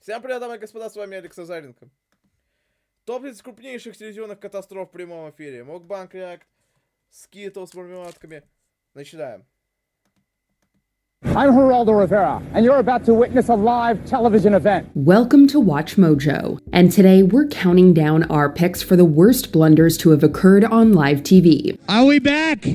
Всем привет, дамы и господа, с вами Алекс Азаренко. Топ-10 крупнейших телевизионных катастроф в прямом эфире. Мукбанк, Реакция, скитл с мармеладками. Начинаем. I'm Geraldo Rivera, and you're about to witness a live television event. Welcome to Watch Mojo, and today we're counting down our picks for the worst blunders to have occurred on live TV. Are we back?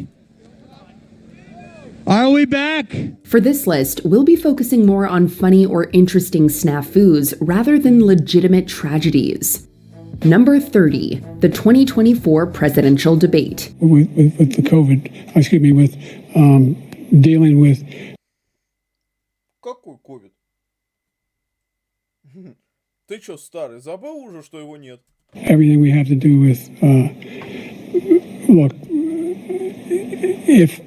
Are we back? For this list, we'll be focusing more on funny or interesting snafus rather than legitimate tragedies. Number 30, the 2024 presidential debate. With the COVID, with dealing with. Какой ковид? Ты чё, старый, забыл уже, что его нет? Everything we have to do with, look, if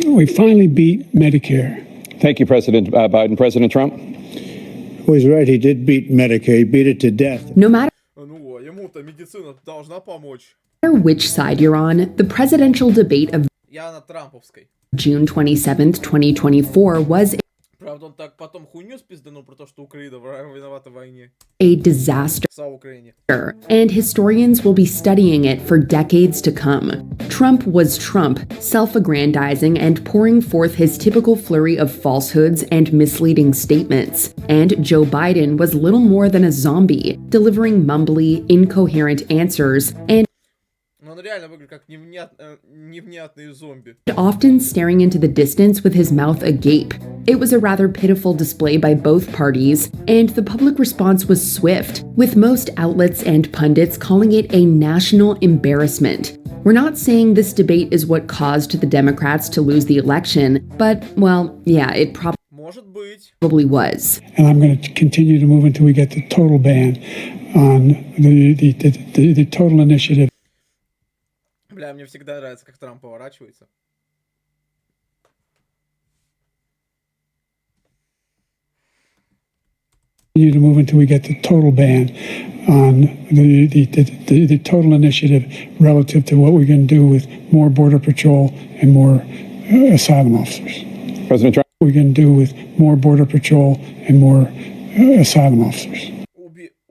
we finally beat Medicare. Thank you, President Biden. President Trump? Well, he's right. He did beat Medicare. He beat it to death. No matter Ну, ему-то медицина должна помочь. which side you're on, the presidential debate of Я на трамповской. June 27th, 2024 was Правда, он так потом хуйню спизданул про то, что Украина виновата в войне. a disaster, Слава Украине. and historians will be studying it for decades to come. Trump was Trump, self-aggrandizing and pouring forth his typical flurry of falsehoods and misleading statements. And Joe Biden was little more than a zombie, delivering mumbly, incoherent answers and Он реально выглядит как невнятный зомби. often staring into the distance with his mouth agape. It was a rather pitiful display by both parties, and the public response was swift, with most outlets and pundits calling it a national embarrassment. We're not saying this debate is what caused the Democrats to lose the election, but, well, yeah, it Может быть. probably was. And I'm going to continue to move until we get the total ban on the total initiative. Бля, мне всегда нравится, как Трамп поворачивается. Continue to move until we get the total ban on the total initiative relative to what we're going to do with more border patrol and more asylum officers. President Trump? What we're going to do with more border patrol and more asylum officers.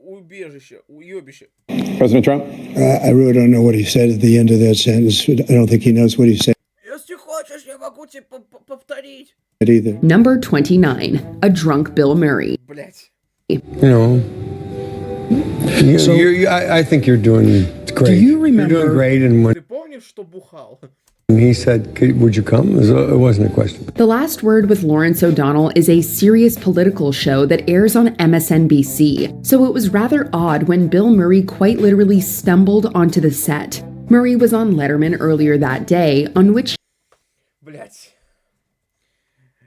Убежище, уебище. President Trump? I really don't know what he said at the end of that sentence. I don't think he knows what he said Если хочешь, я могу тебе повторить. either. Number 29, a drunk Bill Murray. Blять. You know, I think you're doing great. Do you remember- You're doing great, and when Ты помнишь, что бухал? he said, "Would you come?" It wasn't a question. The Last Word with Lawrence O'Donnell is a serious political show that airs on MSNBC, so it was rather odd when Bill Murray quite literally stumbled onto the set. Murray was on Letterman earlier that day, on which Блять.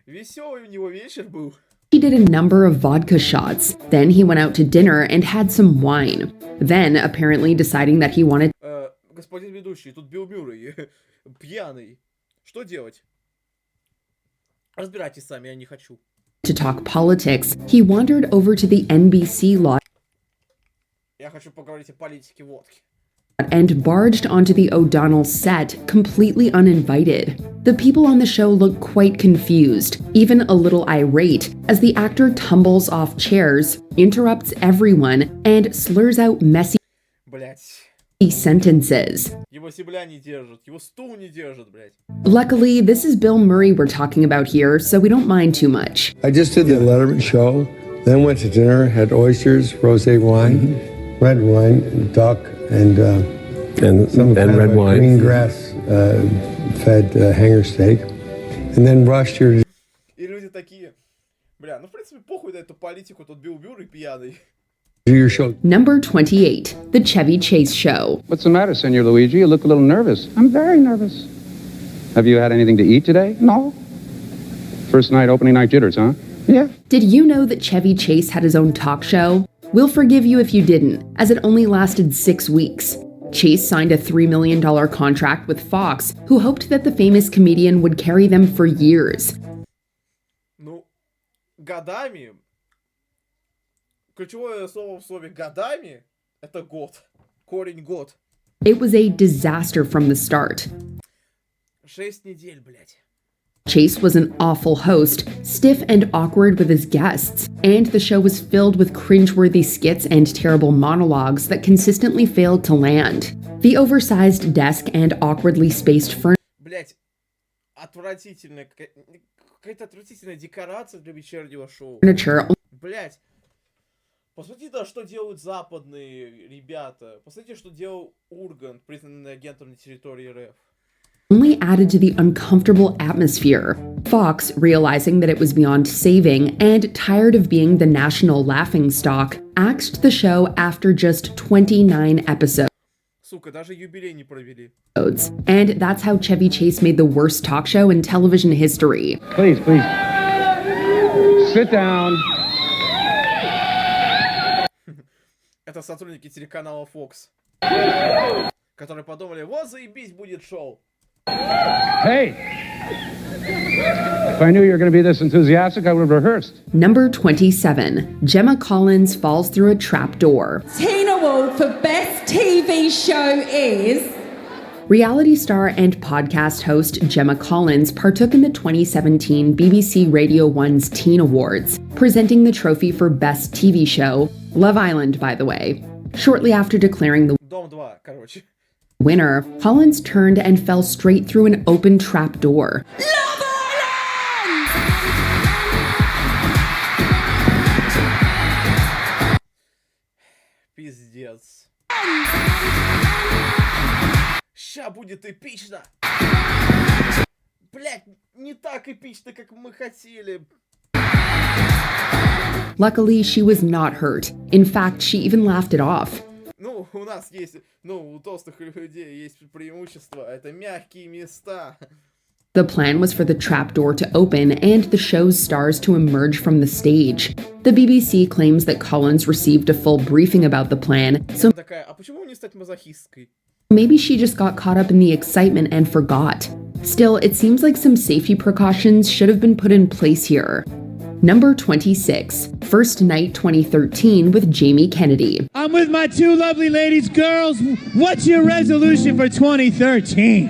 Веселый у него вечер был. he did a number of vodka shots. Then he went out to dinner and had some wine. Then, apparently deciding that he wanted Господин ведущий, тут Билл Мюррей пьяный. Что делать? Разбирайтесь сами, я не хочу. to talk politics, he wandered over to the NBC lot Я хочу поговорить о политике водки. and barged onto the O'Donnell set, completely uninvited. The people on the show look quite confused, even a little irate, as the actor tumbles off chairs, interrupts everyone, and slurs out messy Блять. sentences. Его земля не держит, его стул не держит, блять. Luckily, this is Bill Murray we're talking about here, so we don't mind too much. I just did the Letterman show, then went to dinner, had oysters, rosé wine, red wine, duck, and some kind red of a wine. green grass fed hanger steak, and then rushed here to И люди такие, бля, ну в принципе похуй на эту политику, тут Билл Мюррей пьяный. do your show. Number 28, The Chevy Chase Show. What's the matter, Senor Luigi? You look a little nervous. I'm very nervous. Have you had anything to eat today? No? First night, opening night jitters, huh? Yeah. Did you know that Chevy Chase had his own talk show? We'll forgive you if you didn't, as it only lasted 6 weeks. Chase signed a $3 million contract with Fox, who hoped that the famous comedian would carry them for years. Ну, годами. Ключевое слово в слове годами — это год. Корень год. It was a disaster from the start. 6 недель, блять. Chase was an awful host, stiff and awkward with his guests, and the show was filled with cringeworthy skits and terrible monologues that consistently failed to land. The oversized desk and awkwardly spaced Блять, отвратительная какая-то отвратительная декорация для вечернего шоу. furniture Блять. Посмотрите, да, что делают западные ребята. Посмотрите, что делал Ургант, признанный агентом на территории РФ. only added to the uncomfortable atmosphere. Fox, realizing that it was beyond saving and tired of being the national laughingstock, axed the show after just 29 episodes. Сука, даже юбилей не провели. And that's how Chevy Chase made the worst talk show in television history. Please. Sit down. Это сотрудники телеканала Fox, которые подумали, вот заебись будет шоу. Hey! If I knew you were going to be this enthusiastic, I would have rehearsed. Number 27. Gemma Collins falls through a trapdoor. Tina Award for Best TV Show is... Reality star and podcast host Gemma Collins partook in the 2017 BBC Radio 1's Teen Awards, presenting the trophy for Best TV Show, Love Island, by the way. Shortly after declaring the Дом 2, короче. winner, Collins turned and fell straight through an open trapdoor. Love Пиздец. Ща будет эпично. Блять, не так эпично, как мы хотели. Luckily, she was not hurt. In fact, she even laughed it off. Ну, у нас есть, у толстых людей есть преимущество. Это мягкие места. The plan was for the trapdoor to open and the show's stars to emerge from the stage. The BBC claims that Collins received a full briefing about the plan, so Такая, а почему не стать мазохисткой? maybe she just got caught up in the excitement and forgot. Still, it seems like some safety precautions should have been put in place here. Number 26. First Night 2013 with Jamie Kennedy. I'm with my two lovely ladies. Girls, what's your resolution for 2013?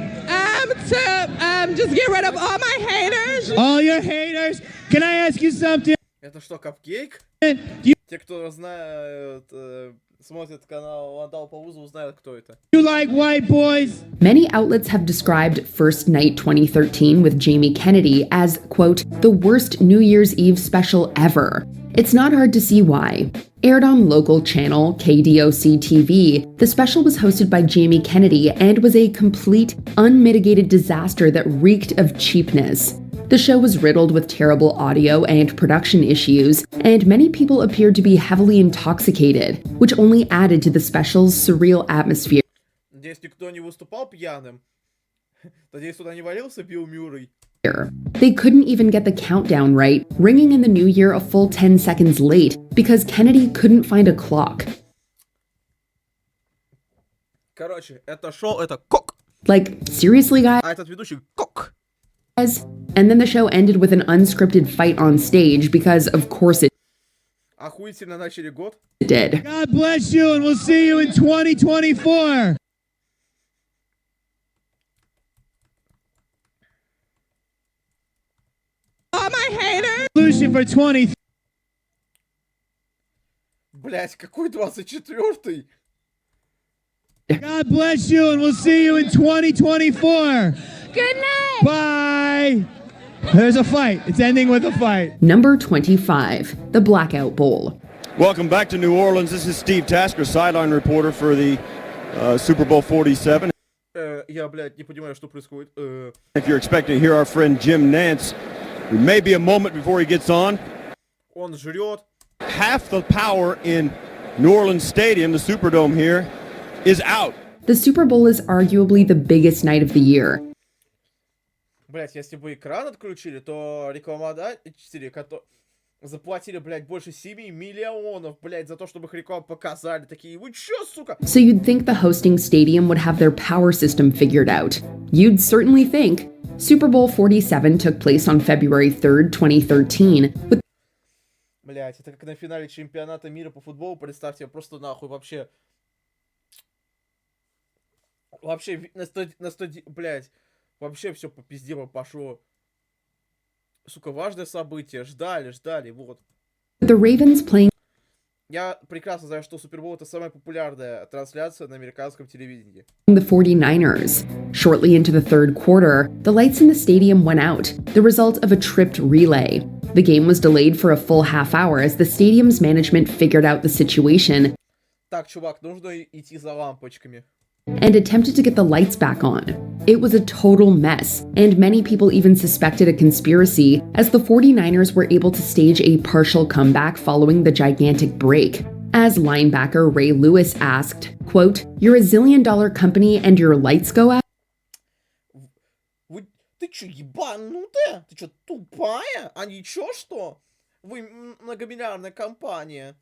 just get rid of all my haters. All your haters. Can I ask you something? Это что, капкейк? You, Те, кто знает, смотрит канал Альбом Поводу, знают, кто это. you like white boys? Many outlets have described First Night 2013 with Jamie Kennedy as, quote, the worst New Year's Eve special ever. It's not hard to see why. Aired on local channel KDOC TV, the special was hosted by Jamie Kennedy and was a complete, unmitigated disaster that reeked of cheapness. The show was riddled with terrible audio and production issues, and many people appeared to be heavily intoxicated, which only added to the special's surreal atmosphere. Надеюсь, никто не выступал пьяным. Надеюсь, туда не валился Билл Мюррей. They couldn't even get the countdown right, ringing in the new year a full 10 seconds late because Kennedy couldn't find a clock. Короче, это шоу, это кок. Like, seriously, guys? А этот ведущий кок. And then the show ended with an unscripted fight on stage because, of course, it Охуительно начали год. did. God bless you, and we'll see you in 2024. All my haters. Resolution for 20. Блять, какой 24-й? God bless you, and we'll see you in 2024. Good night. Bye. There's a fight. It's ending with a fight. Number 25, the Blackout Bowl. Welcome back to New Orleans. This is Steve Tasker, sideline reporter for the Super Bowl 47. Я, блядь, не понимаю, что происходит. If you're expecting to hear our friend Jim Nance, there may be a moment before he gets on. Он жрет. Half the power in New Orleans Stadium, the Superdome here, is out. The Super Bowl is arguably the biggest night of the year. Блять, если бы экран отключили, то рекламодатели, которые заплатили, блядь, больше 7 миллионов, блядь, за то, чтобы их рекламу показали. Такие, вы чё, сука? So you'd think the hosting stadium would have their power system figured out. You'd certainly think. Super Bowl 47 took place on February 3rd, 2013, with Блять, это как на финале чемпионата мира по футболу, представьте, просто нахуй вообще... Вообще, блядь, вообще все по пизде пошло. сука, важное событие. Ждали, вот. The Ravens playing Я прекрасно знаю, что Супербол — это самая популярная трансляция на американском телевидении. the 49ers. Shortly into the third quarter, the lights in the stadium went out, the result of a tripped relay. The game was delayed for a full half hour as the stadium's management figured out the situation Так, чувак, нужно идти за лампочками. and attempted to get the lights back on. It was a total mess, and many people even suspected a conspiracy as the 49ers were able to stage a partial comeback following the gigantic break. As linebacker Ray Lewis asked, quote, "You're a zillion-dollar company and your lights go out?" Ты чё, ебанутая? Ты чё, тупая? А ничего, что? Вы многомиллиардная компания.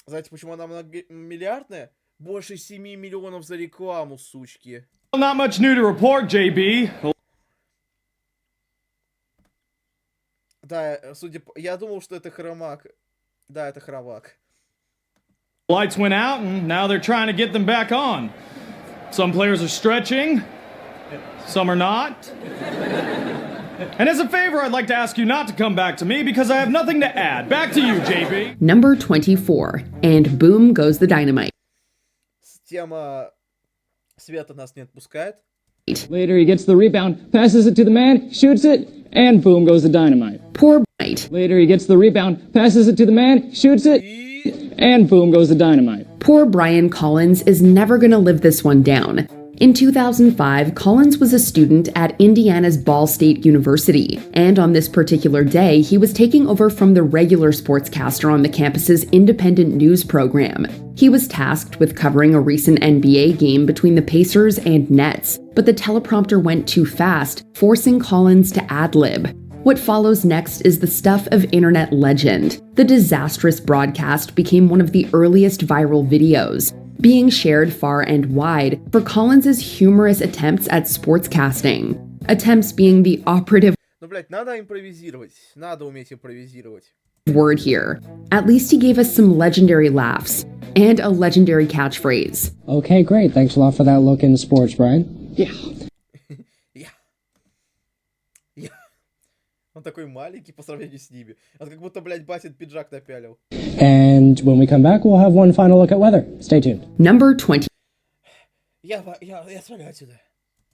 Знаете, почему она многомиллиардная? Больше 7 миллионов за рекламу, сучки. Not much new to report, JB. Да, я думал, что это хромак. Да, это хромак. Lights went out and now they're trying to get them back on. Some players are stretching, some are not. And as a favor, I'd like to ask you not to come back to me because I have nothing to add. Back to you, JB. Number 24, and boom goes the dynamite. Тема света нас не отпускает. Later, he gets the rebound, passes it to the man, shoots it, and boom goes the dynamite. Poor Bright. Later, he gets the rebound, passes it to the man, shoots it, and boom goes the dynamite. Poor Brian Collins is never gonna live this one down. In 2005, Collins was a student at Indiana's Ball State University, and on this particular day, he was taking over from the regular sportscaster on the campus's independent news program. He was tasked with covering a recent NBA game between the Pacers and Nets, but the teleprompter went too fast, forcing Collins to ad-lib. What follows next is the stuff of internet legend. The disastrous broadcast became one of the earliest viral videos, being shared far and wide for Collins's humorous attempts at sportscasting. Attempts being the operative Ну, блядь, надо импровизировать. Надо уметь импровизировать. word here. At least he gave us some legendary laughs and a legendary catchphrase. Okay, great. Thanks a lot for that look into sports, Brian. Yeah. Он такой маленький по сравнению с ними. Он как будто, блядь, батин пиджак напялил. And when we come back, we'll have one final look at weather. Stay tuned. Number 20. Я свалю отсюда.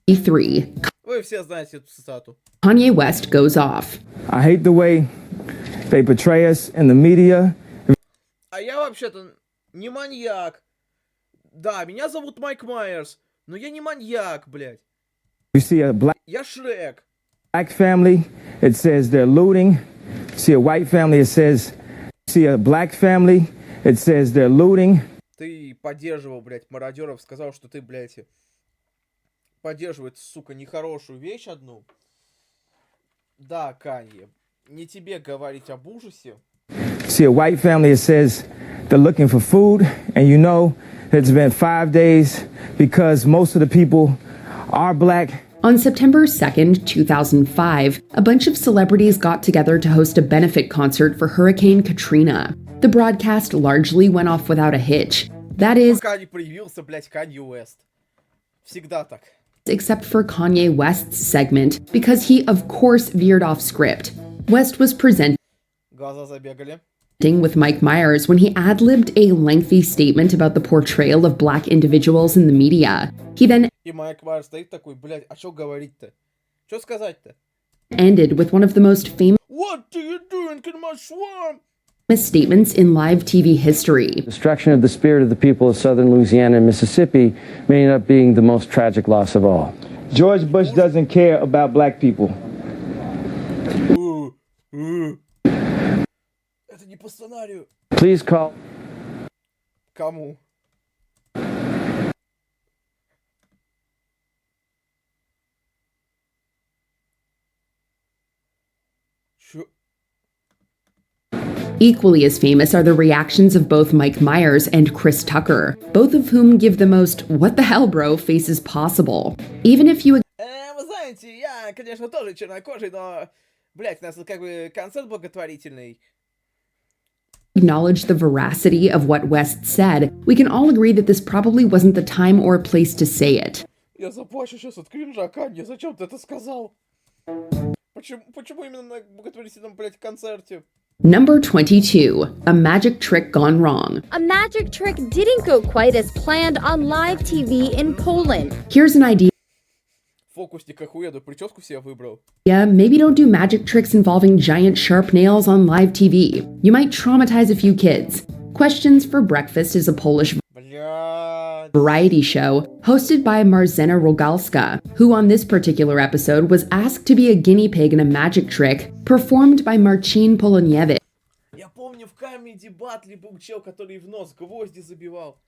3. Вы все знаете эту цитату. Kanye West goes off. I hate the way they portray us in the media. А я вообще-то не маньяк. Да, меня зовут Майк Майерс, но я не маньяк, блядь. You see a black Шрек. family, it says they're looting. See a white family, it says. See a black family, it says they're looting. Ты поддерживал, блядь, мародеров, сказал, что ты, блядь, поддерживает, сука, нехорошую вещь одну. Да, Канье, не тебе говорить об ужасе. See a white family, it says they're looking for food, and you know it's been 5 days because most of the people are black. On September 2nd, 2005, a bunch of celebrities got together to host a benefit concert for Hurricane Katrina. The broadcast largely went off without a hitch. That is, Пока не появился, блядь, Канье Уэст. Всегда так. except for Kanye West's segment, because he, of course, veered off script. West was presenting Глаза забегали. with Mike Myers when he ad-libbed a lengthy statement about the portrayal of black individuals in the media. He then И Майк Майерс стоит такой, блядь, а что говорить-то? Что сказать-то? ended with one of the most famous What do you doing in my swamp? statements in live TV history. Destruction of the spirit of the people of southern Louisiana and Mississippi may end up being the most tragic loss of all. George Bush doesn't care about black people. Это не по сценарию. Please call. Кому? Equally as famous are the reactions of both Mike Myers and Chris Tucker, both of whom give the most "what the hell, bro" faces possible. Even if you Вы знаете, я, конечно, тоже чернокожий, но, блядь, у нас как бы концерт благотворительный. acknowledge the veracity of what West said, we can all agree that this probably wasn't the time or place to say it. Я заплачу сейчас от кринжа, Канье, зачем ты это сказал? Почему именно на благотворительном, блядь, концерте? Number 22. A magic trick gone wrong. A magic trick didn't go quite as planned on live TV in Poland. Here's an idea. Фокусник охуенную прическу себе выбрал. Yeah, maybe don't do magic tricks involving giant sharp nails on live TV. You might traumatize a few kids. Questions for Breakfast is a Polish variety show hosted by Marzena Rogalska, who on this particular episode was asked to be a guinea pig in a magic trick performed by Marcin Poloniewicz. Я помню, в Comedy Battle был чел, который в нос гвозди забивал.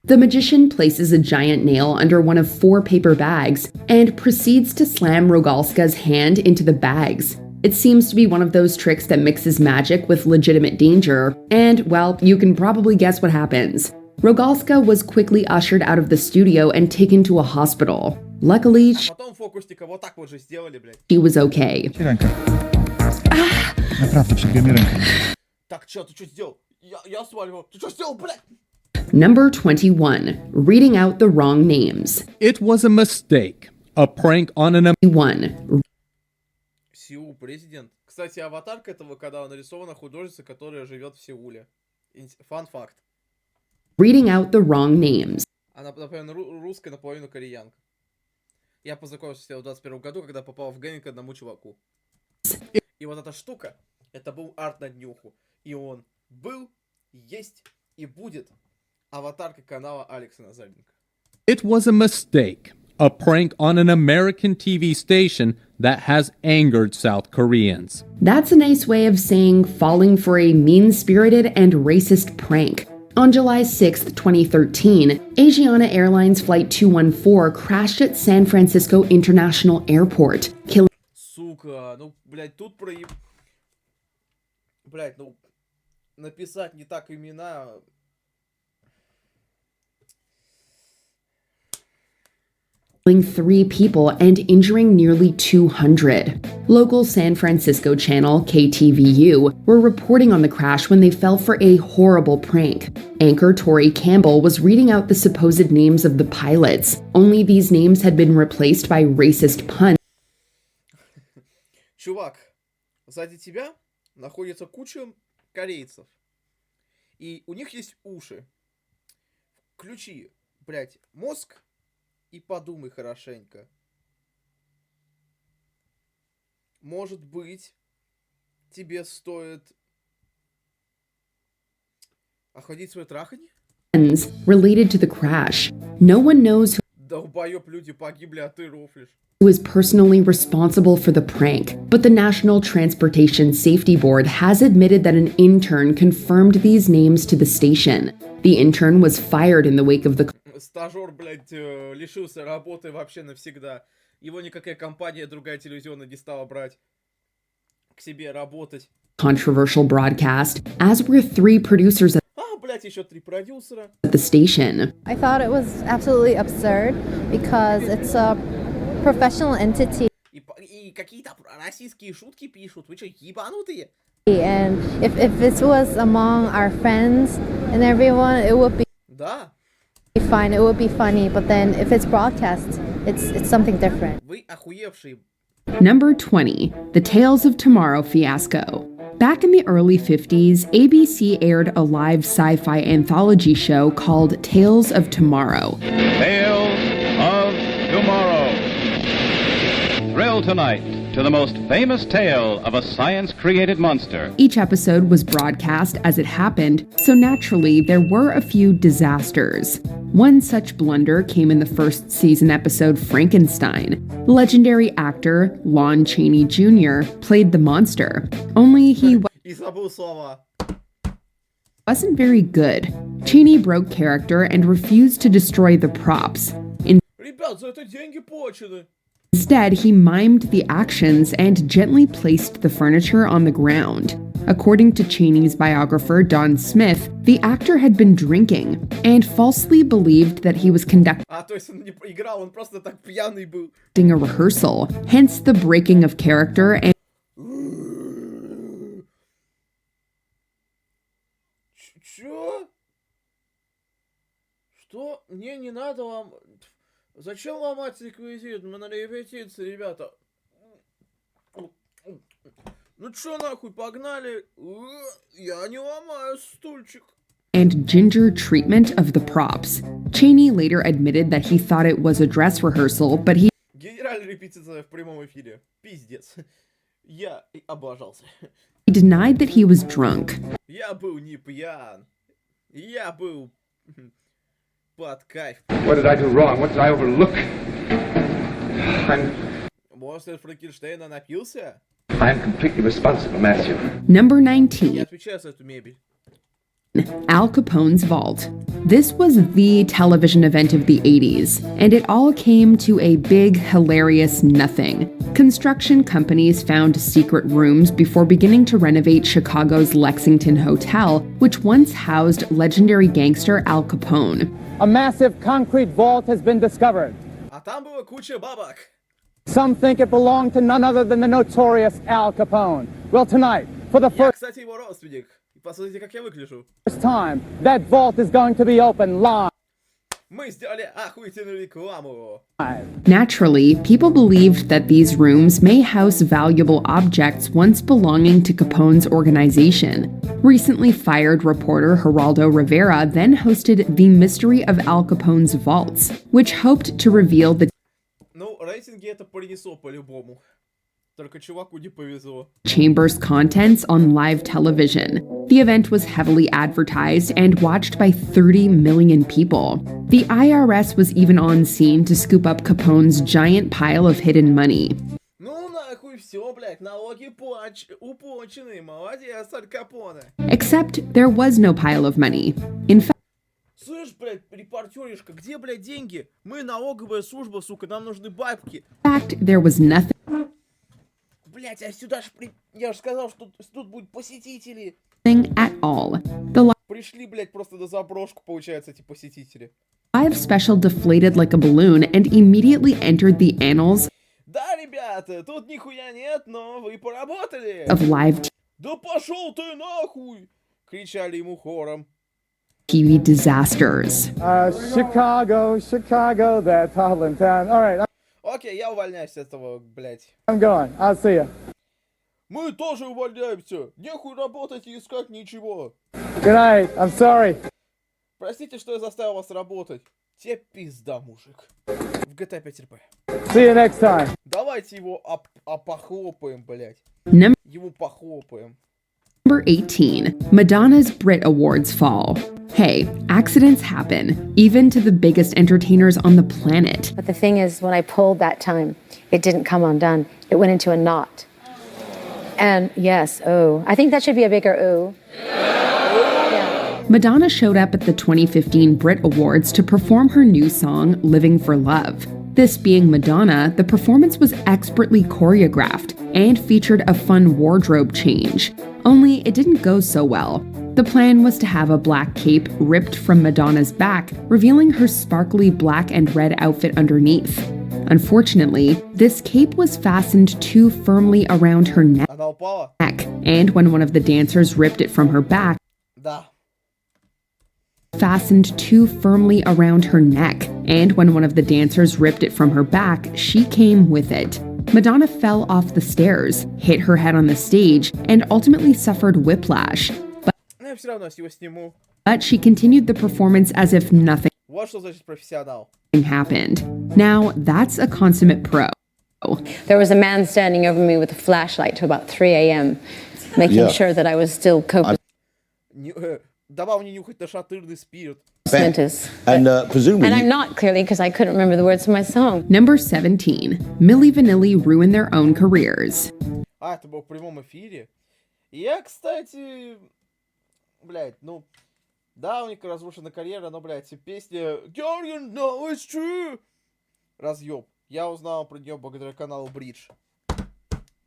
The magician places a giant nail under one of 4 paper bags and proceeds to slam Rogalska's hand into the bags. It seems to be one of those tricks that mixes magic with legitimate danger, and, well, you can probably guess what happens. Rogalska was quickly ushered out of the studio and taken to a hospital. Luckily, she was okay. Так, чё, ты чё сделал? Я сваливал. Ты чё сделал, блядь? Number 21. Reading out the wrong names. It was a mistake. A prank on an... 1. Сеул, президент. Кстати, аватарка этого канала нарисована художница, которая живет в Сеуле. Фан-факт. Reading out the wrong names. Она, наполовину русская, наполовину кореянка. Я познакомился с ней в 21 году, когда попал в гэнг к одному чуваку. И вот эта штука, это был арт на днюху. И он был, есть и будет аватаркой канала Алекса Назаренко. It was a mistake. A prank on an American TV station that has angered South Koreans. That's a nice way of saying falling for a mean-spirited and racist prank. On July 6, 2013, Asiana Airlines Flight 214 crashed at San Francisco International Airport, killing... Сука, ну, блядь, тут Блядь, ну, написать не так имена... killing 3 people and injuring nearly 200. Local San Francisco channel KTVU were reporting on the crash when they fell for a horrible prank. Anchor Tori Campbell was reading out the supposed names of the pilots, only these names had been replaced by racist puns. Чувак, сзади тебя находится куча корейцев. И у них есть уши. Включи, блядь, мозг и подумай хорошенько. Может быть, тебе стоит охладить свое траханье? Related to the crash. No one knows Долбоёб, люди погибли, а ты рофлишь. who is personally responsible for the prank, but the National Transportation Safety Board has admitted that an intern confirmed these names to the station. The intern was fired in the wake of the Стажер, блядь, лишился работы вообще навсегда. Его никакая компания, другая телевизионная не стала брать к себе работать. controversial broadcast, as were 3 producers at Блядь, еще 3 продюсера. the station. I thought it was absolutely absurd because it's a professional entity. И какие-то российские шутки пишут. Вы что, ебанутые? And if this was among our friends and everyone, it would be fine. It would be funny. But then if it's broadcast, it's something different. Вы охуевшие. Number 20. The Tales of Tomorrow fiasco. Back in the early 50s, ABC aired a live sci-fi anthology show called Tales of Tomorrow. Tales of Tomorrow. Thrill tonight to the most famous tale of a science-created monster. Each episode was broadcast as it happened, so naturally there were a few disasters. One such blunder came in the first season episode Frankenstein. Legendary actor Lon Chaney Jr. played the monster, only he wasn't very good. Chaney broke character and refused to destroy the props. Ребят, за это деньги почены. Instead, he mimed the actions and gently placed the furniture on the ground. According to Chaney's biographer, Don Smith, the actor had been drinking and falsely believed that he was conducting То есть он не играл, он просто так пьяный был. a rehearsal, hence the breaking of character and Чё? Что? Мне не надо вам... Зачем ломать реквизит? Мы на репетиции, ребята. Ну чё нахуй, погнали. Я не ломаю стульчик. And ginger treatment of the props. Cheney later admitted that he thought it was a dress rehearsal, but he Генеральная репетиция в прямом эфире. Пиздец. Я облажался. denied that he was drunk. Я был не пьян. Я был под кайф. What did I do wrong? What did I overlook? Монстр Франкенштейна напился? I'm completely responsible, Matthew. Number Я 19. отвечаю за эту мебель. Al Capone's vault. This was the television event of the 80s, and it all came to a big, hilarious nothing. Construction companies found secret rooms before beginning to renovate Chicago's Lexington Hotel, which once housed legendary gangster Al Capone. A massive concrete vault has been discovered. А там была куча бабок. Some think it belonged to none other than the notorious Al Capone. Well, tonight, for the Я, кстати, его родственник. И посмотрите, как я выгляжу. first time, that vault is going to be open live. Мы сделали охуительную рекламу. Naturally, people believed that these rooms may house valuable objects once belonging to Capone's organization. Recently fired reporter Geraldo Rivera then hosted The Mystery of Al Capone's Vaults, which hoped to reveal the Ну, рейтинги это принесло по-любому. Только чуваку не повезло. chamber's contents on live television. The event was heavily advertised and watched by 30 million people. The IRS was even on scene to scoop up Capone's giant pile of hidden money. Ну нахуй все, блядь, налоги уплачены, молодец, Аль Капоне. Except there was no pile of money. In fact, Слышь, блядь, репортеришка, где, блядь, деньги? Мы налоговая служба, сука, нам нужны бабки. there was nothing. Блядь, а сюда ж я же сказал, что тут будут посетители. At all. The Пришли, блядь, просто на заброшку, получается, эти посетители. live special deflated like a balloon and immediately entered the annals Да, ребята, тут нихуя нет, но вы поработали. of live Да пошел ты нахуй! Кричали ему хором. TV disasters. Chicago, that toddling town. All right, Окей, я увольняюсь с этого, блядь. I'm going. I'll see you. Мы тоже увольняемся. Нехуй работать и искать ничего. Good night. I'm sorry. Простите, что я заставил вас работать. Тебе пизда, мужик. В GTA 5 RP. See you next time. Давайте его похлопаем, блядь. Ему похлопаем. Number 18. Madonna's Brit Awards fall. Hey, accidents happen, even to the biggest entertainers on the planet. But the thing is, when I pulled that time, it didn't come undone. It went into a knot. And yes, ooh. I think that should be a bigger ooh. Madonna showed up at the 2015 Brit Awards to perform her new song, Living for Love. This being Madonna, the performance was expertly choreographed and featured a fun wardrobe change. Only it didn't go so well. The plan was to have a black cape ripped from Madonna's back, revealing her sparkly black and red outfit underneath. Unfortunately, this cape was fastened too firmly around her neck, and when one of the dancers ripped it from her back, fastened too firmly around her neck, and when one of the dancers ripped it from her back, she came with it. Madonna fell off the stairs, hit her head on the stage, and ultimately suffered whiplash. Я все равно его сниму. But she continued the performance as if nothing Вот что значит профессионал. happened. Now, that's a consummate pro. There was a man standing over me with a flashlight till about 3 a.m., making sure that I was still copacetic. Давал мне нюхать нашатырный спирт. And I'm not, clearly, because I couldn't remember the words to my song. Number 17. Milli Vanilli ruined their own careers. А, это был в прямом эфире. Я, кстати... Блядь, ну... Да, у них разрушена карьера, но, блядь, песня... You know it's true! Разъеб. Я узнал про нее благодаря каналу Бридж.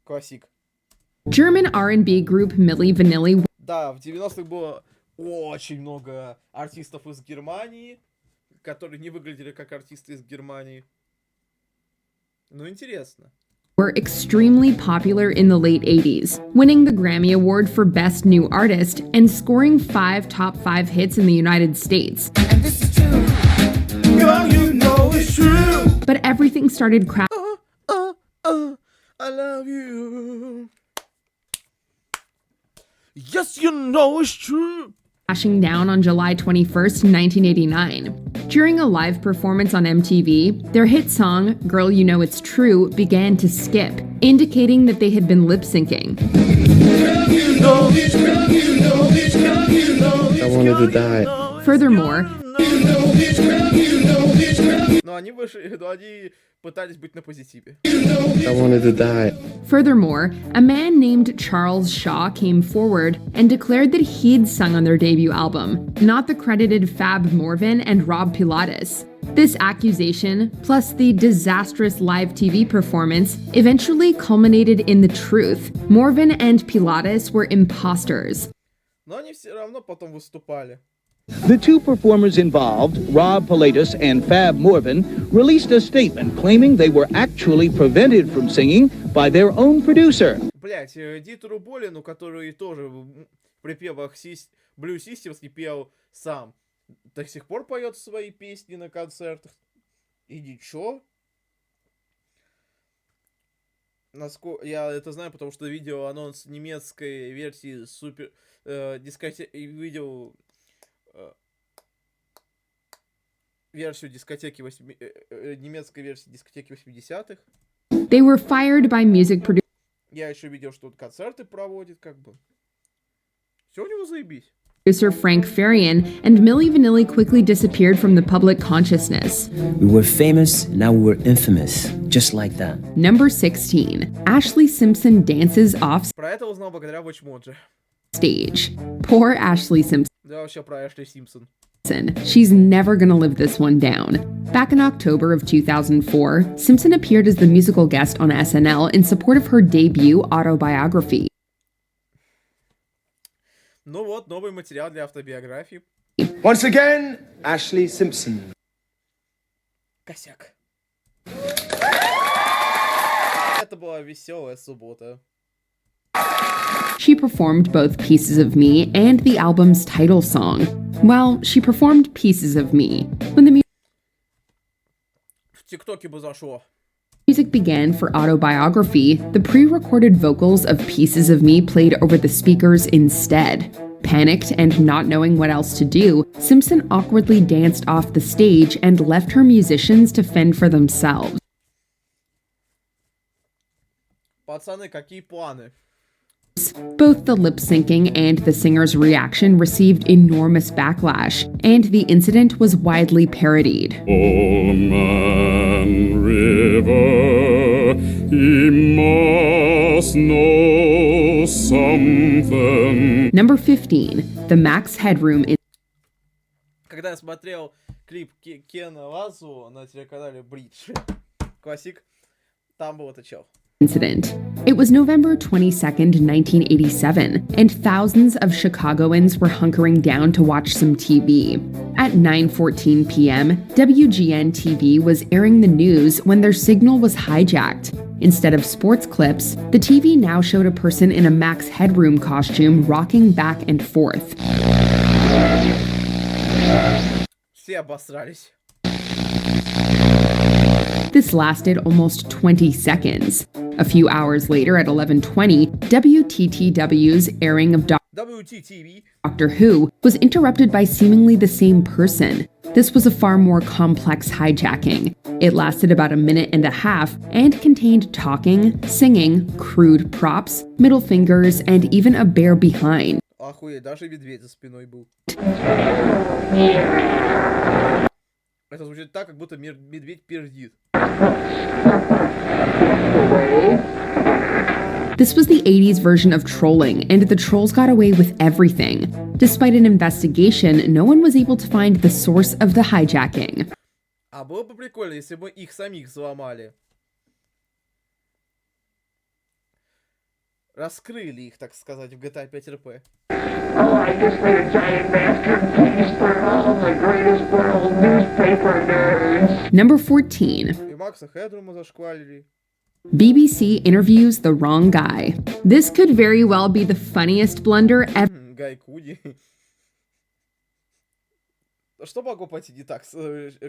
Классик. German R&B group Milli Vanilli. Да, в 90-х было очень много артистов из Германии, которые не выглядели как артисты из Германии. Ну, интересно. Were extremely popular in the late 80s, winning the Grammy Award for Best New Artist and scoring 5 top 5 hits in the United States. And this is true. Girl, you know it's true. But everything started crashing. I love you. Yes, you know it's true. Crashing down on July 21st, 1989. During a live performance on MTV, their hit song, Girl You Know It's True, began to skip, indicating that they had been lip-syncing. I wanted to die. Furthermore, Но они пытались быть на позитиве. I wanted to die. Furthermore, a man named Charles Shaw came forward and declared that he'd sung on their debut album, not the credited Fab Morvan and Rob Pilatus. This accusation, plus the disastrous live TV performance, eventually culminated in the truth. Morvan and Pilatus were imposters. Но они все равно потом выступали. The two performers involved, Rob Pilatus and Fab Morvan, released a statement claiming they were actually prevented from singing by their own producer. Блять, Дитеру Болину, который тоже в припевах Blue Sisters не пел сам, до сих пор поет свои песни на концертах. И ничего. Я это знаю, потому что видел анонс немецкой версии супер дискотеки, видел версию дискотеки немецкой версии дискотеки 80-х. They were fired by music producers. Я еще видел, что он концерты проводит, как бы. Все у него заебись. Producer Frank Farian and Milli Vanilli quickly disappeared from the public consciousness. We were famous, now we're infamous. Just like that. Number 16. Ashley Simpson dances off Про это узнал благодаря Watchmojo. Stage. Poor Ashley Simpson. Да, вообще про Эшли Симпсон. She's never gonna live this one down. Back in October of 2004, Simpson appeared as the musical guest on SNL in support of her debut autobiography. Ну вот, новый материал для автобиографии. Once again, Ashley Simpson. Косяк. Это была веселая суббота. She performed both Pieces of Me and the album's title song. Well, she performed Pieces of Me. When the В ТикТоке бы зашло. music began for Autobiography, the pre-recorded vocals of Pieces of Me played over the speakers instead. Panicked and not knowing what else to do, Simpson awkwardly danced off the stage and left her musicians to fend for themselves. Пацаны, какие планы? Both the lip-syncing and the singer's reaction received enormous backlash, and the incident was widely parodied. Man River, he must know something. Number 15. The Max Headroom in Когда я смотрел клип Кена Лазу на телеканале Бридж, классик, там был этот чел. Incident. It was November 22nd, 1987, and thousands of Chicagoans were hunkering down to watch some TV. At 9:14 p.m., WGN TV was airing the news when their signal was hijacked. Instead of sports clips, the TV now showed a person in a Max Headroom costume rocking back and forth. Все обосрались. This lasted almost 20 seconds. A few hours later, at 11:20, WTTW's airing of Doctor Who was interrupted by seemingly the same person. This was a far more complex hijacking. It lasted about a minute and a half and contained talking, singing, crude props, middle fingers, and even a bear behind. Охуеть, даже медведь за спиной был. Это звучит так, как будто медведь пердит. This was the 80s version of trolling, and the trolls got away with everything. Despite an investigation, no one was able to find the source of the hijacking. А было бы прикольно, если бы их самих взломали. Раскрыли их, так сказать, в GTA 5 RP. Oh, I just made a giant masterpiece for all the greatest world newspaper nerds. Number 14. И Макса Хедрума зашквалили. BBC interviews the wrong guy. This could very well be the funniest blunder ever. Гай Куди. Что могло пойти не так,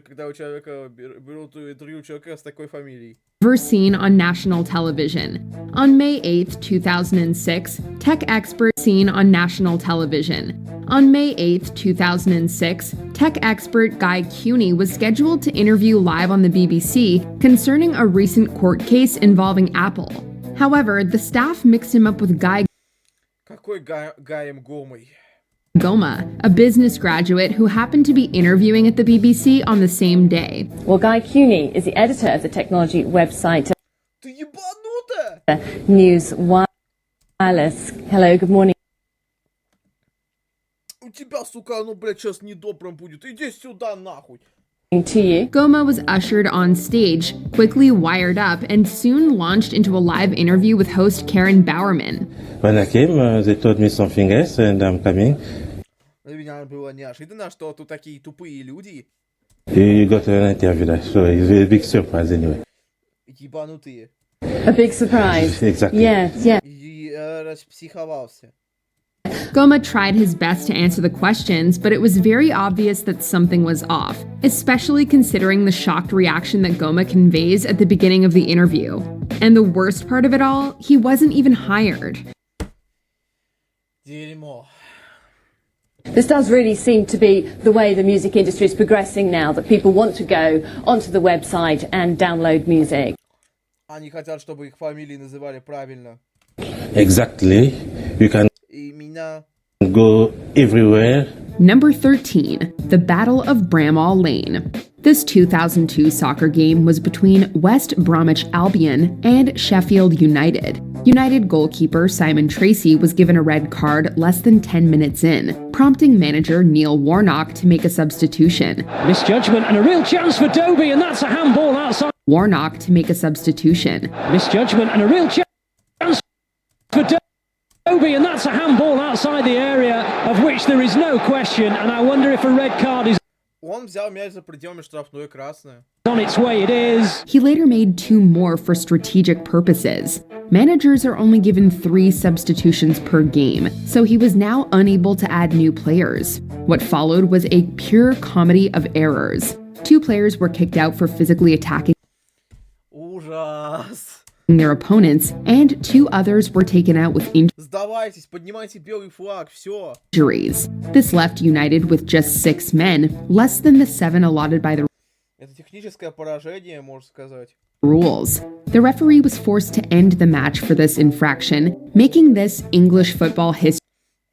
когда у человека берут интервью человека с такой фамилией? Ever seen on national television. On May 8th, 2006, tech expert seen on national television. On May 8th, 2006, tech expert Guy Cuny was scheduled to interview live on the BBC concerning a recent court case involving Apple. However, the staff mixed him up with Guy Какой Гаем Гомой? Goma, a business graduate who happened to be interviewing at the BBC on the same day. Well, Guy Cuny is the editor of the technology website Ты ебанутая! News Wireless. Hello, good morning. У тебя, сука, ну, блядь, сейчас недобрым будет. Иди сюда, нахуй. To you. Goma was ushered on stage, quickly wired up, and soon launched into a live interview with host Karen Bowerman. When I came, they told me something else, and I'm coming. Для меня было неожиданно, что тут такие тупые люди. You got an interview there, so it's a big surprise anyway. Ебанутые. A big surprise. Exactly. Yes, yeah. И распсиховался. Goma tried his best to answer the questions, but it was very obvious that something was off, especially considering the shocked reaction that Goma conveys at the beginning of the interview. And the worst part of it all, he wasn't even hired. Дерьмо. This does really seem to be the way the music industry is progressing now, that people want to go onto the website and download music. Они хотят, чтобы их фамилии называли правильно. Exactly. You can go everywhere. Number 13, the Battle of Bramall Lane. This 2002 soccer game was between West Bromwich Albion and Sheffield United. United goalkeeper Simon Tracy was given a red card less than 10 minutes in, prompting manager Neil Warnock to make a substitution. Misjudgment and a real chance for Dobie, and that's a handball outside. Warnock to make a substitution. Misjudgment and a real chance for Dobie, and that's a handball outside the area of which there is no question, and I wonder if a red card is Он взял мяч за пределами штрафной, красная. On its way it is. He later made 2 more for strategic purposes. Managers are only given 3 substitutions per game, so he was now unable to add new players. What followed was a pure comedy of errors. 2 players were kicked out for physically attacking Ужас. their opponents, and 2 others were taken out with Сдавайтесь, поднимайте белый флаг, все. injuries. This left United with just 6 men, less than the 7 allotted by the Это техническое поражение, можно сказать. rules. The referee was forced to end the match for this infraction, making this English football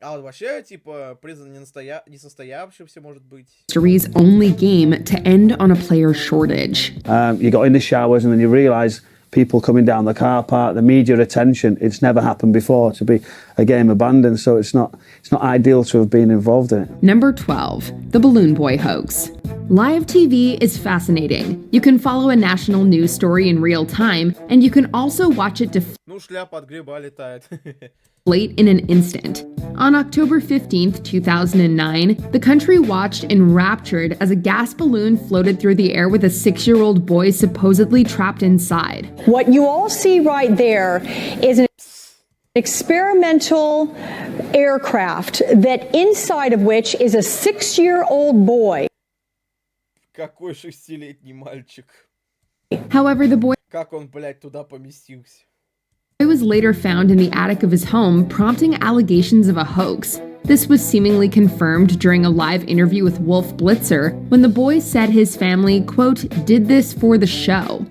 А вот вообще, типа, признан несостоявшимся, может быть. history's only game to end on a player shortage. You got in the showers and then you realise people coming down the car park, the media attention, it's never happened before to be a game abandoned, so it's not ideal to have been involved in it. Number 12, the Balloon Boy hoax. Live TV is fascinating. You can follow a national news story in real time, and you can also watch it Ну, шляпа от гриба летает. deflate in an instant. On October 15th, 2009, the country watched enraptured as a gas balloon floated through the air with a 6-year-old boy supposedly trapped inside. What you all see right there is an experimental aircraft that inside of which is a 6-year-old boy. Какой 6-летний мальчик. However, the boy Как он, блядь, туда поместился? was later found in the attic of his home, prompting allegations of a hoax. This was seemingly confirmed during a live interview with Wolf Blitzer when the boy said his family, quote, did this for the show.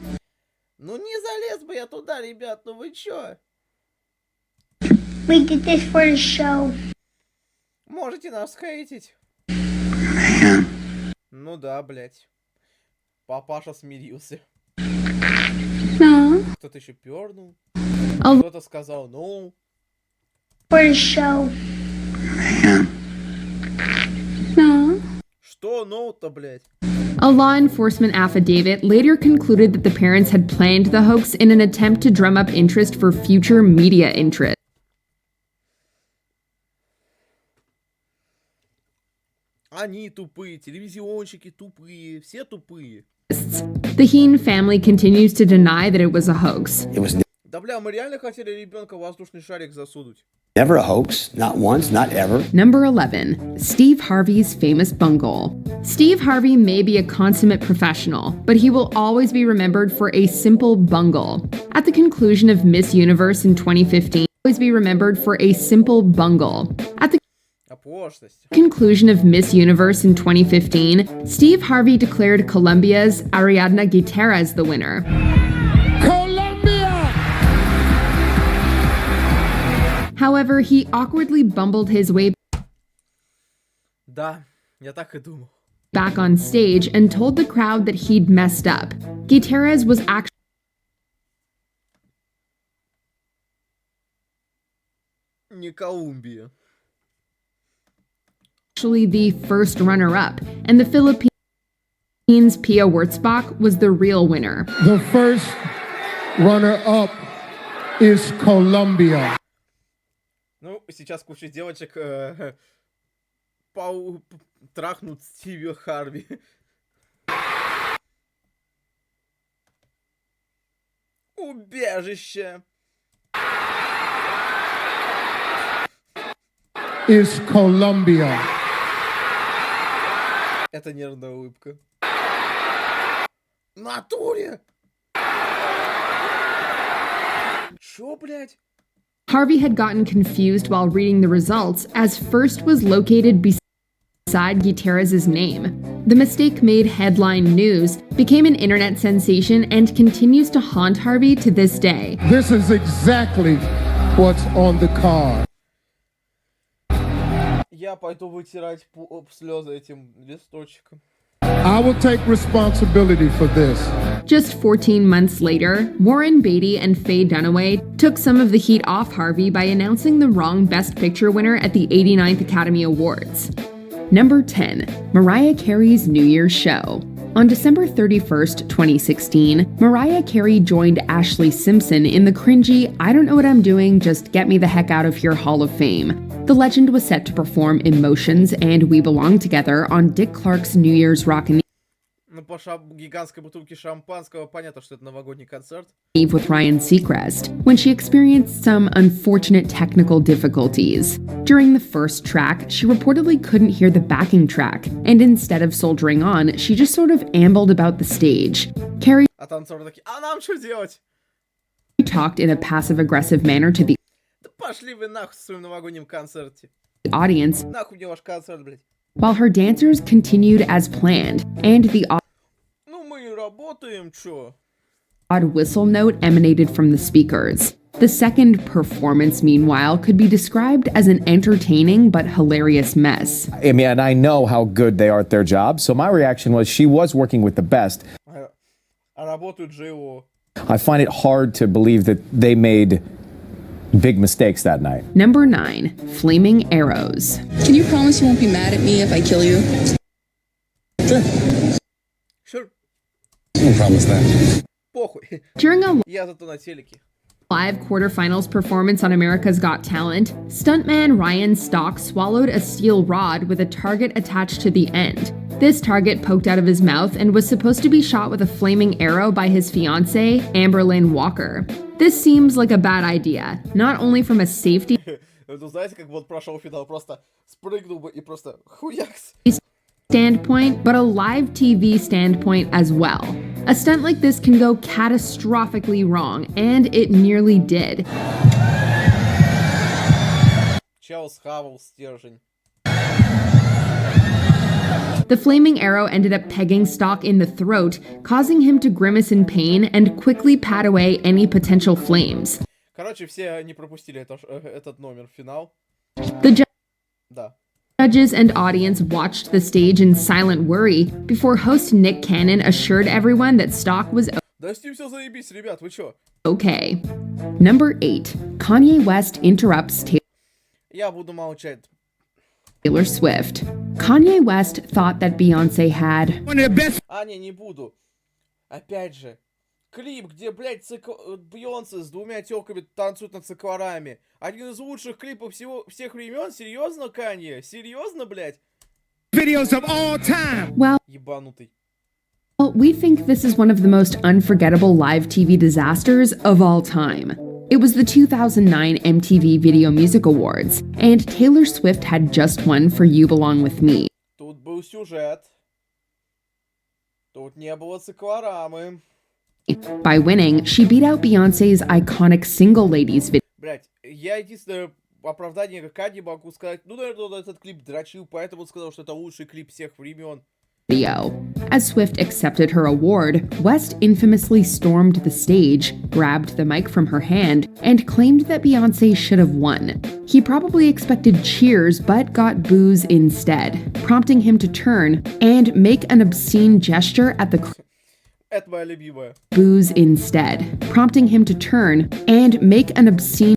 Ну не залез бы я туда, ребят, ну вы чё? We did this for the show. Можете нас хейтить. Ну да, блядь. Папаша смирился. No. Кто-то еще пернул. Oh. Кто-то сказал ну. For the show. No. Что ну-то, блядь? A law enforcement affidavit later concluded that the parents had planned the hoax in an attempt to drum up interest for future media interest. Они тупые, телевизионщики тупые, все тупые. The Heen family continues to deny that it was a hoax. Да бля, мы реально хотели ребенка в воздушный шарик засунуть. Never a hoax, not once, not ever. Number 11. Steve Harvey's famous bungle. Steve Harvey may be a consummate professional, but he will always be remembered for a simple bungle. At the conclusion of Miss Universe in 2015, always be remembered for a simple bungle. At the conclusion of Miss Universe in 2015, Steve Harvey declared Colombia's Ariadna Gutierrez the winner. However, he awkwardly bumbled his way Да, я так и думал. back on stage and told the crowd that he'd messed up. Gutierrez was Не Колумбия. actually the first runner-up, and the Philippines' Pia Wurtzbach was the real winner. The first runner-up is Colombia. Ну, сейчас куча девочек трахнут Стиви Харви. Убежище. Is Colombia. Это нервная улыбка. В натуре! Чё, блядь? Harvey had gotten confused while reading the results, as first was located beside Gutierrez's name. The mistake made headline news, became an internet sensation, and continues to haunt Harvey to this day. This is exactly what's on the card. Я пойду вытирать слезы этим листочком. I will take responsibility for this. Just 14 months later, Warren Beatty and Faye Dunaway took some of the heat off Harvey by announcing the wrong Best Picture winner at the 89th Academy Awards. Number 10. Mariah Carey's New Year's Show. On December 31st, 2016, Mariah Carey joined Ashley Simpson in the cringy I Don't Know What I'm Doing, Just Get Me the Heck Out of Here Hall of Fame. The legend was set to perform Emotions and We Belong Together on Dick Clark's New Year's Rockin' Ну, по гигантской бутылке шампанского понятно, что это новогодний концерт. Eve with Ryan Seacrest, when she experienced some unfortunate technical difficulties. During the first track, she reportedly couldn't hear the backing track, and instead of soldiering on, she just sort of ambled about the stage. Carey А танцоры такие, а нам что делать? talked in a passive-aggressive manner to the Да пошли вы нахуй в своем новогоднем концерте. audience, Нахуй мне ваш концерт, блядь. while her dancers continued as planned, and the Ну мы работаем, чё? odd whistle note emanated from the speakers. The second performance, meanwhile, could be described as an entertaining but hilarious mess. I mean, and I know how good they are at their job, so my reaction was she was working with the best. А работают же его. I find it hard to believe that they made big mistakes that night. Number 9. Flaming Arrows. Can you promise you won't be mad at me if I kill you? Sure. I promise that. Похуй. During a Я зато на телеке. live quarterfinals performance on America's Got Talent, stuntman Ryan Stock swallowed a steel rod with a target attached to the end. This target poked out of his mouth and was supposed to be shot with a flaming arrow by his fiancée, Amberlynn Walker. This seems like a bad idea, not only from a safety Ну, знаете, как вот прошел финал, просто спрыгнул бы и просто хуякс. standpoint, but a live TV standpoint as well. A stunt like this can go catastrophically wrong, and it nearly did. Чел схавал стержень. The flaming arrow ended up pegging Stock in the throat, causing him to grimace in pain and quickly pat away any potential flames. Короче, все не пропустили этот номер, финал. The Да. judges and audience watched the stage in silent worry before host Nick Cannon assured everyone that Stock was Да с ним все заебись, ребят, вы чё? okay. Number 8. Kanye West interrupts Я буду молчать. Taylor Swift. Kanye West thought that Beyoncé had А, не буду. Опять же, клип, где, блядь, Бейонсе с двумя тёлками танцуют над цикорами. Один из лучших клипов всех времен? Серьезно, Канье? Серьезно, блядь? Videos of all time. Well, Ебанутый. Well, we think this is one of the most unforgettable live TV disasters of all time. It was the 2009 MTV Video Music Awards, and Taylor Swift had just won for You Belong With Me. Тут был сюжет. Тут не было циклорамы. By winning, she beat out Beyoncé's iconic Single Ladies video. Блять, я единственное оправдание как не могу сказать. Ну, наверное, этот клип дрочил, поэтому сказал, что это лучший клип всех времен. As Swift accepted her award, West infamously stormed the stage, grabbed the mic from her hand, and claimed that Beyoncé should have won. He probably expected cheers but got boos instead, prompting him to turn and make an obscene gesture at the Это моя любимая. Boos instead, prompting him to turn and make an obscene.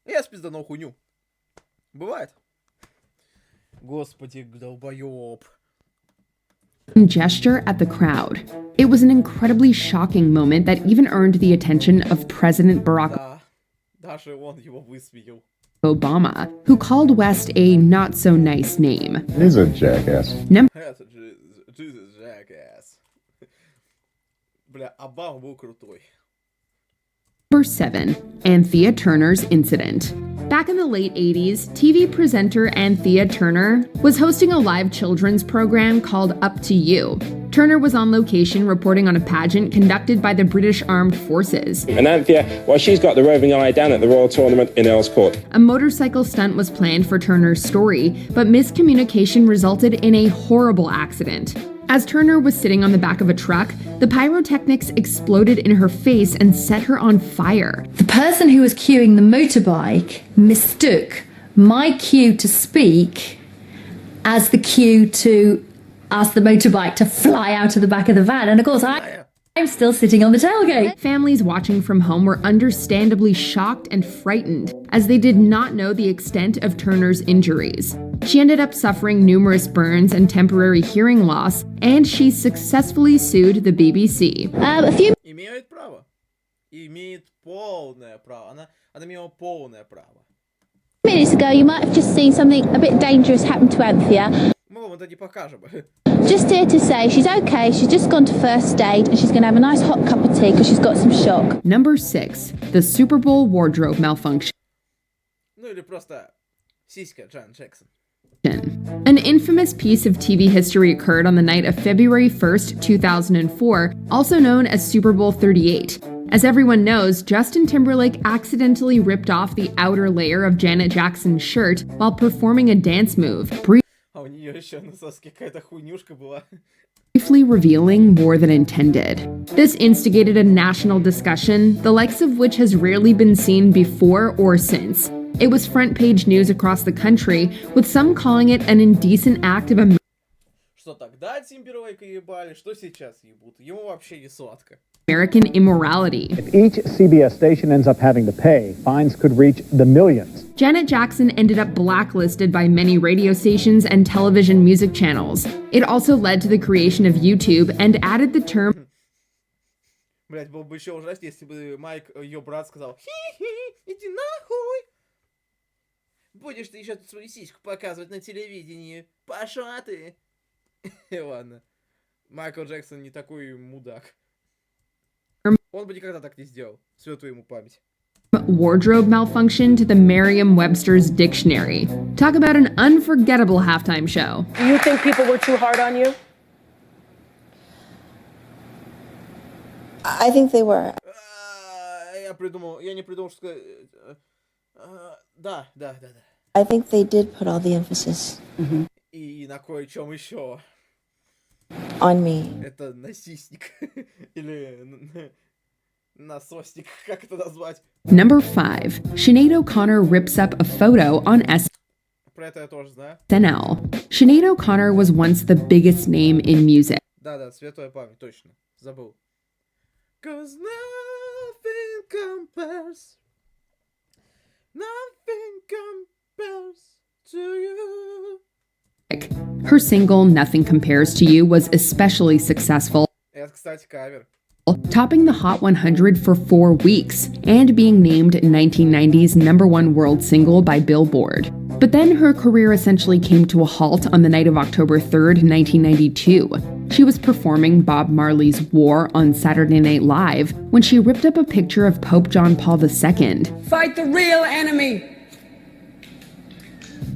Я спизданул хуйню. Бывает. Господи, долбоёб. Gesture at the crowd. It was an incredibly shocking moment that even earned the attention of President Barack Да. Даже он его высмеял. Obama, who called West a not-so-nice name. He's a jackass. Jesus jackass. Бля, Обама был крутой. Number 7. Anthea Turner's Incident. Back in the late 80s, TV presenter Anthea Turner was hosting a live children's program called Up to You. Turner was on location reporting on a pageant conducted by the British Armed Forces. And Anthea, well, she's got the roving eye down at the Royal Tournament in Earl's Court. A motorcycle stunt was planned for Turner's story, but miscommunication resulted in a horrible accident. As Turner was sitting on the back of a truck, the pyrotechnics exploded in her face and set her on fire. The person who was queuing the motorbike mistook my cue to speak as the cue to ask the motorbike to fly out of the back of the van. And of course, I'm still sitting on the tailgate. Families watching from home were understandably shocked and frightened, as they did not know the extent of Turner's injuries. She ended up suffering numerous burns and temporary hearing loss, and she successfully sued the BBC. Имеет право. Имеет полное право. Она имела полное право. Minutes ago, you might have just seen something a bit dangerous happen to Anthea. Мы вам это не покажем. Just here to say she's okay, she's just gone to first aid, and she's going to have a nice hot cup of tea because she's got some shock. Number 6. The Super Bowl wardrobe malfunction. Ну или просто сиська Джан Джексон. An infamous piece of TV history occurred on the night of February 1st, 2004, also known as Super Bowl 38. As everyone knows, Justin Timberlake accidentally ripped off the outer layer of Janet Jackson's shirt while performing a dance move, А у нее еще на соске какая-то хуйнюшка была. briefly revealing more than intended. This instigated a national discussion, the likes of which has rarely been seen before or since. It was front-page news across the country, with some calling it an indecent act of Что тогда Тимберлейка ебали, что сейчас ебут. Ему вообще не сладко. American immorality. If each CBS station ends up having to pay, fines could reach the millions. Janet Jackson ended up blacklisted by many radio stations and television music channels. It also led to the creation of YouTube and added the term. Блять, было бы еще ужаснее, если бы Майк, ее брат, сказал: хи-хи, иди нахуй. Будешь ты еще свою сиську показывать на телевидении. Пошла ты. Ладно. Майкл Джексон не такой мудак. Он бы никогда так не сделал. Светлая ему память. Wardrobe malfunction to the Merriam-Webster's dictionary. Talk about an unforgettable halftime show. Do you think people were too hard on you? I think they were. Я не придумал, что сказать. Да. I think they did put all the emphasis И на кое-чем еще. on me. Это насисник. Или насосник, как это назвать? Number 5. Sinead O'Connor rips up a photo on Про это я тоже знаю. SNL. Sinead O'Connor was once the biggest name in music. Да, светлая память, точно. Забыл. 'Cause nothing compares. Nothing compares to you. Her single Nothing Compares to You was especially successful, Это, кстати, кавер. topping the Hot 100 for 4 weeks and being named 1990's #1 world single by Billboard. But then her career essentially came to a halt on the night of October 3rd, 1992. She was performing Bob Marley's War on Saturday Night Live when she ripped up a picture of Pope John Paul II. Fight the real enemy!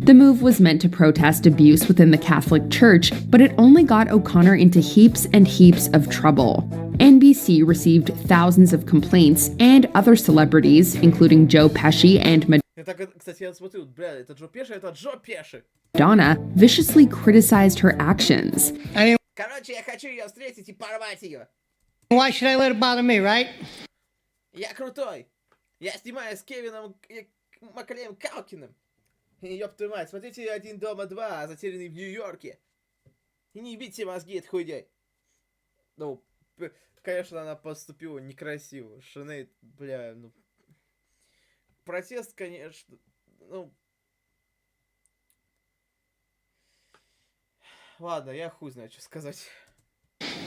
The move was meant to protest abuse within the Catholic Church, but it only got O'Connor into heaps and heaps of trouble. NBC received thousands of complaints, and other celebrities, including Joe Pesci and Madonna, viciously criticized her actions. Why should I let it bother me, right? Я крутой. Я снимаю с Кевином Макалеем Калкиным. Ёб твою мать, смотрите «Один дома 2», затерянный в Нью-Йорке. И не ебите мозги этой хуйней. Ну, конечно, она поступила некрасиво. Шинейд, бля, ну... Протест, конечно, ну... Ладно, я хуй знаю, что сказать.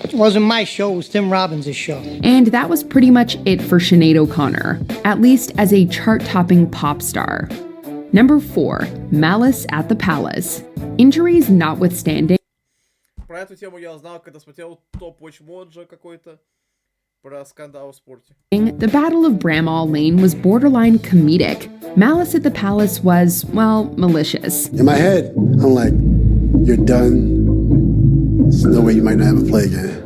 It wasn't my show, it was Tim Robbins' show. And that was pretty much it for Sinead O'Connor, at least as a chart-topping pop star. Number 4, Malice at the Palace. Injuries notwithstanding. Про эту тему я узнал, когда смотрел топ-watch моджа какой-то про скандал в спорте. The Battle of Bramall Lane was borderline comedic. Malice at the Palace was, well, malicious. In my head, I'm like, you're done. There's no way you might not ever play again.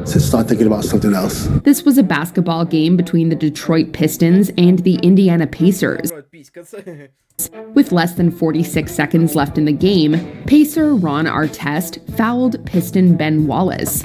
So start thinking about something else. This was a basketball game between the Detroit Pistons and the Indiana Pacers. With less than 46 seconds left in the game, Pacer Ron Artest fouled Piston Ben Wallace.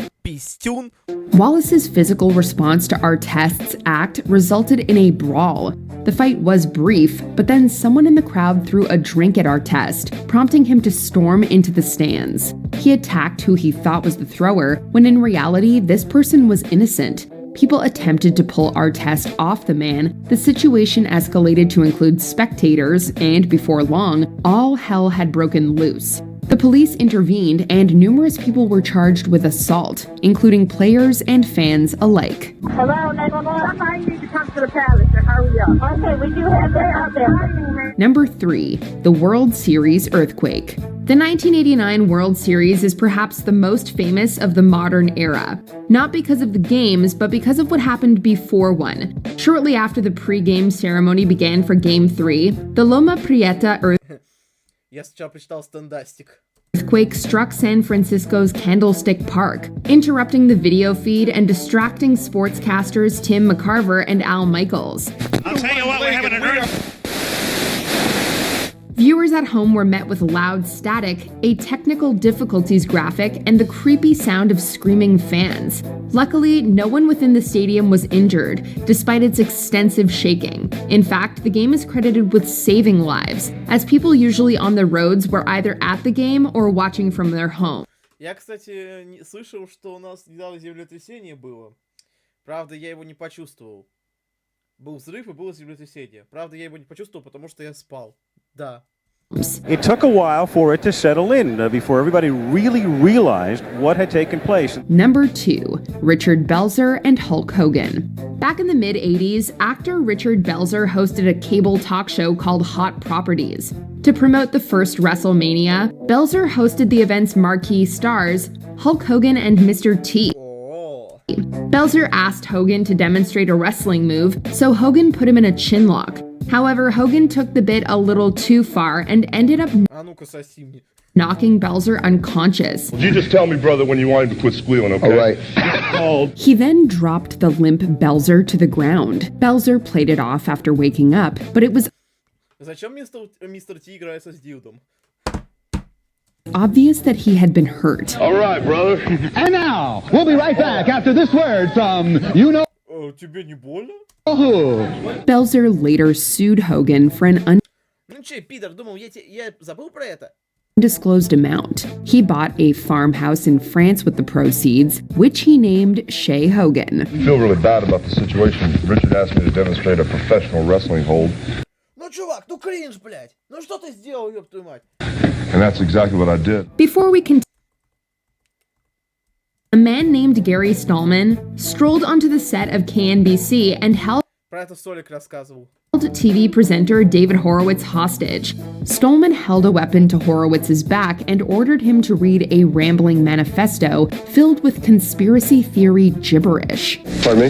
Wallace's physical response to Artest's act resulted in a brawl. The fight was brief, but then someone in the crowd threw a drink at Artest, prompting him to storm into the stands. He attacked who he thought was the thrower, when in reality, this person was innocent. People attempted to pull Artest off the man. The situation escalated to include spectators, and before long, all hell had broken loose. The police intervened, and numerous people were charged with assault, including players and fans alike. Hello, 911. I need to come to the palace to hurry up. Okay, we do have that out there. Number 3, the World Series earthquake. The 1989 World Series is perhaps the most famous of the modern era, not because of the games, but because of what happened before one. Shortly after the pre-game ceremony began for Game 3, the Loma Prieta earthquake struck San Francisco's Candlestick Park, interrupting the video feed and distracting sportscasters Tim McCarver and Al Michaels. I'll tell you what, we're having an earthquake. Viewers at home were met with loud static, a technical difficulties graphic, and the creepy sound of screaming fans. Luckily, no one within the stadium was injured, despite its extensive shaking. In fact, the game is credited with saving lives, as people usually on the roads were either at the game or watching from their home. Я, кстати, слышал, что у нас недавно землетрясение было. Правда, я его не почувствовал. Был взрыв и было землетрясение. Правда, я его не почувствовал, потому что я спал. Да. It took a while for it to settle in before everybody really realized what had taken place. Number 2, Richard Belzer and Hulk Hogan. Back in the mid-80s, actor Richard Belzer hosted a cable talk show called Hot Properties. To promote the first WrestleMania, Belzer hosted the event's marquee stars, Hulk Hogan and Mr. T. Belzer asked Hogan to demonstrate a wrestling move, so Hogan put him in a chin lock. However, Hogan took the bit a little too far and ended up knocking Belzer unconscious. You just tell me, brother, when you want him to quit squealing, okay? All right. He then dropped the limp Belzer to the ground. Belzer played it off after waking up, but it was obvious that he had been hurt. All right, brother. And now, we'll be right back after this word from Тебе не больно? Belzer later sued Hogan for an undisclosed amount. He bought a farmhouse in France with the proceeds, which he named Shea Hogan. I feel really bad about the situation. Richard asked me to demonstrate a professional wrestling hold. Ну, чувак, ну кринж, блядь. Ну что ты сделал, ёб твою мать? And that's exactly what I did. Before we continue, a man named Gary Stallman strolled onto the set of KNBC and held Про это Солик рассказывал. TV presenter David Horowitz hostage. Stolman held a weapon to Horowitz's back and ordered him to read a rambling manifesto filled with conspiracy theory gibberish. Pardon me?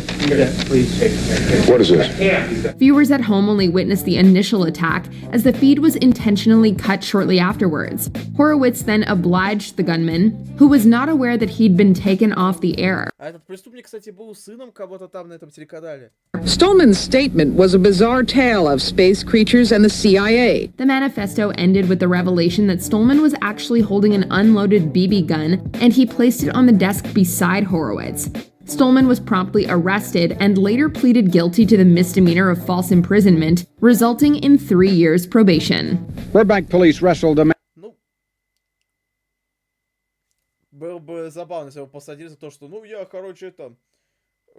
What is this? Viewers at home only witnessed the initial attack, as the feed was intentionally cut shortly afterwards. Horowitz then obliged the gunman, who was not aware that he'd been taken off the air. А этот преступник, кстати, был сыном кого-то там на этом телеканале. Stolman's statement was a bizarre tale of space creatures and the CIA. The manifesto ended with the revelation that Stolman was actually holding an unloaded BB gun, and he placed it on the desk beside Horowitz. Stolman was promptly arrested and later pleaded guilty to the misdemeanor of false imprisonment, resulting in 3 years probation. Burbank police wrestled a man. Ну, было бы забавно, если бы посадили за то, что, ну, я, короче, это...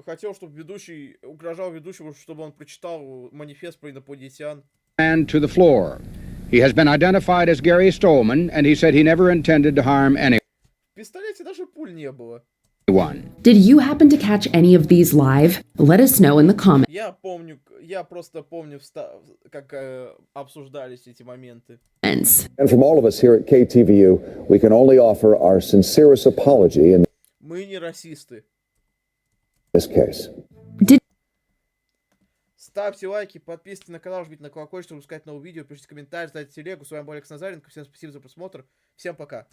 Хотел, чтобы ведущий, угрожал ведущему, чтобы он прочитал манифест про инопланетян. And to the floor. He has been identified as Gary Stolman, and he said he never intended to harm anyone. В пистолете даже пуль не было. Did you happen to catch any of these live? Let us know in the comments. Я просто помню, как обсуждались эти моменты. And from all of us here at KTVU, we can only offer our sincerest apology in Мы не расисты. this case. Ставьте лайки, подписывайтесь на канал, жмите на колокольчик, чтобы пускать новые видео, пишите комментарии, ставьте телегу. С вами был Алекс Назаренко. Всем спасибо за просмотр. Всем пока.